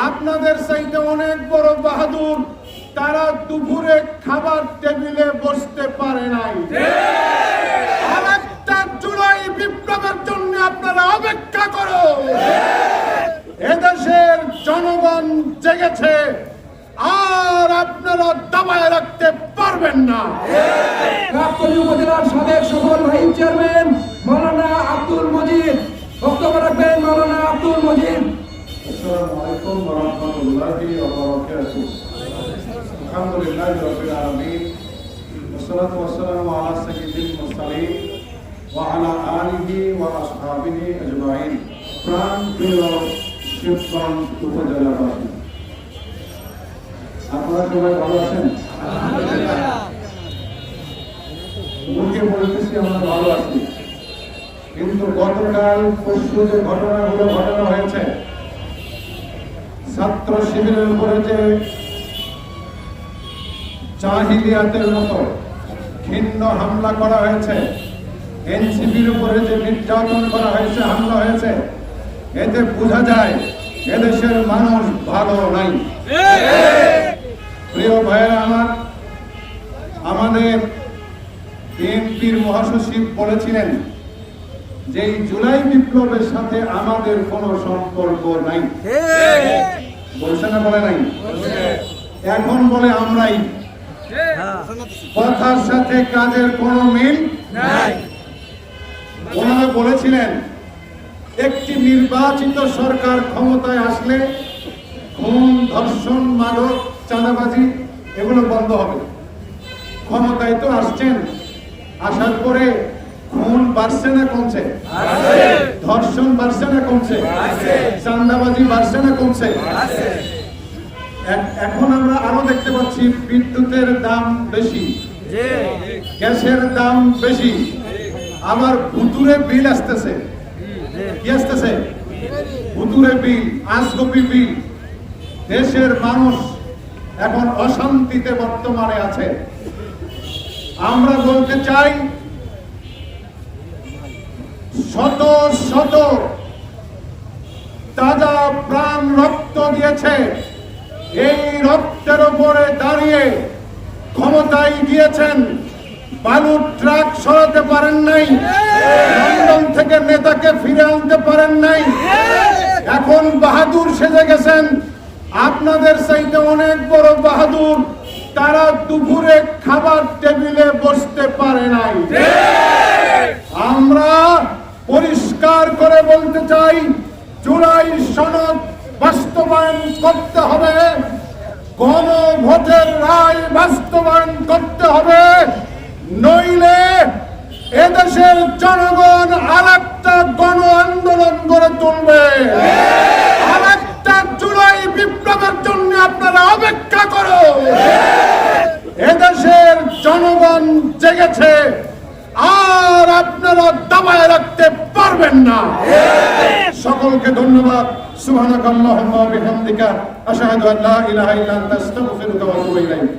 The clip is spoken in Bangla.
আপনাদের চাইতে অনেক বড় বাহাদুর, তারা দুপুরে খাবার টেবিলে বসতে পারে নাই। আরেকটা জুলাই বিপ্লবের জন্য আপনারা অপেক্ষা করো। এদেশের জনগণ জেগেছে, আর আপনারা দাবায় রাখতে পারবেন না। গাবতলী উপজেলার সাবেক সফল ভাইস চেয়ারম্যান মাওলানা আব্দুল মজিদ বক্তব্য রাখবেন। মাওলানা আব্দুল মজিদ। আসসালামু আলাইকুম ওয়া রাহমাতুল্লাহি ওয়া বারাকাতুহু। আলহামদুলিল্লাহি রাব্বিল আলামিন ওয়াসসালাতু ওয়াসসালামু আলা সাইয়্যিদিল মুরসালিন ওয়া আলা আলিহি ওয়া আসহাবিহি আজমাইন। প্রাণপ্রিয় শিবগঞ্জ উপজেলাবাসী, আপনারা সবাই ভালো আছেন? মুখে বলতেছি আমরা ভালো আছি, কিন্তু গতকাল পরশু যে ঘটনাগুলো ঘটানো হয়েছে, ছাত্র শিবিরের উপরে যে জাহিলিয়াতের মতো ঘৃণ্য হামলা করা হয়েছে, এনসিপির উপরে যে নির্যাতন করা হয়েছে, হামলা হয়েছে, এতে বোঝা যায় এদেশের মানুষ ভালো নাই। প্রিয় ভাইয়েরা আমার, আমাদের বিএনপির মহাসচিব বলেছিলেন যে এই জুলাই বিপ্লবের সাথে আমাদের কোনো সম্পর্ক নাই। বলছে না বলে নাই? এখন বলে আমরাই। কথার সাথে কাজের কোনো মিল নাই। ওনারা বলেছিলেন একটি নির্বাচিত সরকার ক্ষমতায় আসলে খুন, ধর্ষণ, মাদক, চাঁদাবাজি এগুলো বন্ধ হবে। ক্ষমতায় তো আসছেন, আসার পরে খুন বাড়ছে না কমছে? ধর্ষণ বাড়ছে না কমছে? চাঁদাবাজি বাড়ছে না কমছে? এখন আমরা আরো দেখতে পাচ্ছি বিদ্যুতের দাম বেশি, গ্যাসের দাম বেশি, আবার ভুতুরে বিল আসতেছে। কি আসতেছে? ভুতুরে বিল, আজগবি বিল। দেশের মানুষ এখন অশান্তিতে বর্তমানে আছে। আমরা বলতে চাই, শত শত তাজা প্রাণ রক্ত দিয়েছে, এই রক্তের উপরে দাঁড়িয়ে ক্ষমতায় গিয়েছেন, বালুর ট্রাক সরাতে পারেন নাই, লন্ডন থেকে নেতাকে ফিরে আনতে পারেন নাই, এখন বাহাদুর সেজে গেছেন। আপনাদের চাইতে অনেক বড় বাহাদুর, তারা দুপুরে খাবার টেবিলে বসতে পারে নাই। আমরা পরিষ্কার করে বলতে চাই, জুলাই সনদ বাস্তবায়ন করতে হবে, গণভোটের রায় বাস্তবায়ন করতে হবে, নইলে এদেশের জনগণ আরেকটা গণ আন্দোলন গড়ে তুলবে। আরেকটা জুলাই বিপ্লবের জন্য আপনারা অপেক্ষা করো। এদেশের জনগণ জেগেছে, আর আপনারা দাবায় রাখতে পারবেন না। সকলকে ধন্যবাদ। সুবহানাকাল্লাহুম্মা ওয়া বিহামদিকা আশহাদু আল্লা ইলাহা ইল্লা আনতা আস্তাগফিরুকা ওয়া আতুবু ইলাইক।